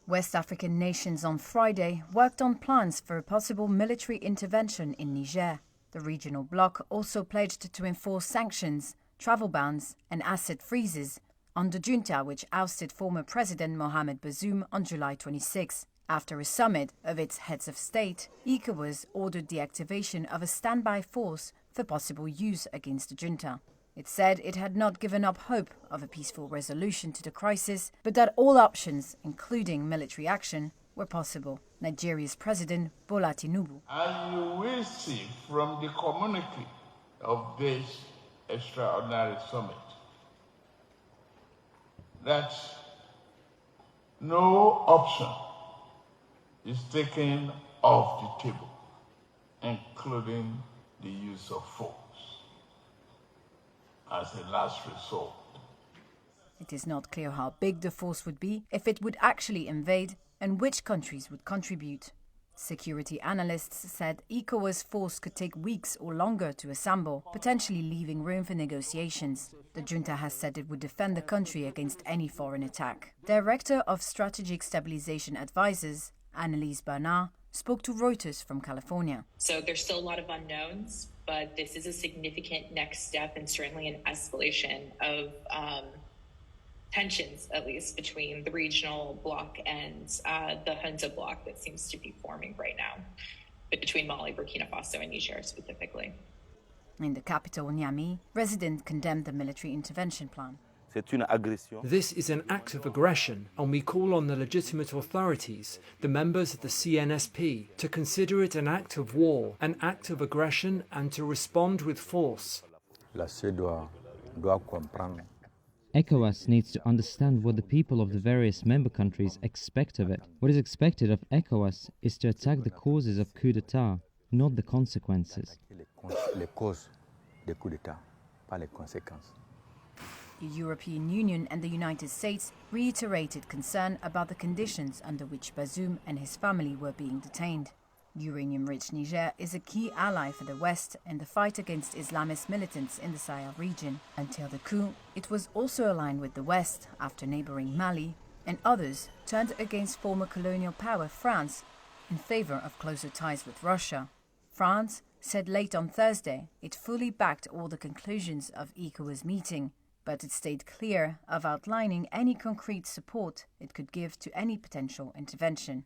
West African nations on Friday worked on plans for a possible military intervention in Niger. The regional bloc also pledged to enforce sanctions, travel bans and asset freezes on the junta which ousted former President Mohamed Bazoum on July 26. After a summit of its heads of state, ECOWAS ordered the activation of a standby force for possible use against the junta. It said it had not given up hope of a peaceful resolution to the crisis, but that all options, including military action, were possible. Nigeria's President Bola Tinubu. And you will see from the communique of this extraordinary summit that no option is taken off the table, including the use of force as a last resort. It is not clear how big the force would be, if it would actually invade, and which countries would contribute. Security analysts said ECOWAS force could take weeks or longer to assemble, potentially leaving room for negotiations. The junta has said it would defend the country against any foreign attack. Director of Strategic Stabilization Advisors, Annelise Bernard, spoke to Reuters from California. So there's still a lot of unknowns, but this is a significant next step and certainly an escalation of tensions, at least, between the regional bloc and the junta bloc that seems to be forming right now, between Mali, Burkina Faso, and Niger specifically. In the capital, Niamey, residents condemned the military intervention plan. This is an act of aggression, and we call on the legitimate authorities, the members of the CNSP, to consider it an act of war, an act of aggression, and to respond with force. ECOWAS needs to understand what the people of the various member countries expect of it. What is expected of ECOWAS is to attack the causes of coup d'etat, not the consequences. The European Union and the United States reiterated concern about the conditions under which Bazoum and his family were being detained. Uranium-rich Niger is a key ally for the West in the fight against Islamist militants in the Sahel region. Until the coup, it was also aligned with the West after neighboring Mali, and others turned against former colonial power France in favor of closer ties with Russia. France said late on Thursday it fully backed all the conclusions of ECOWAS meeting, but it stayed clear of outlining any concrete support it could give to any potential intervention.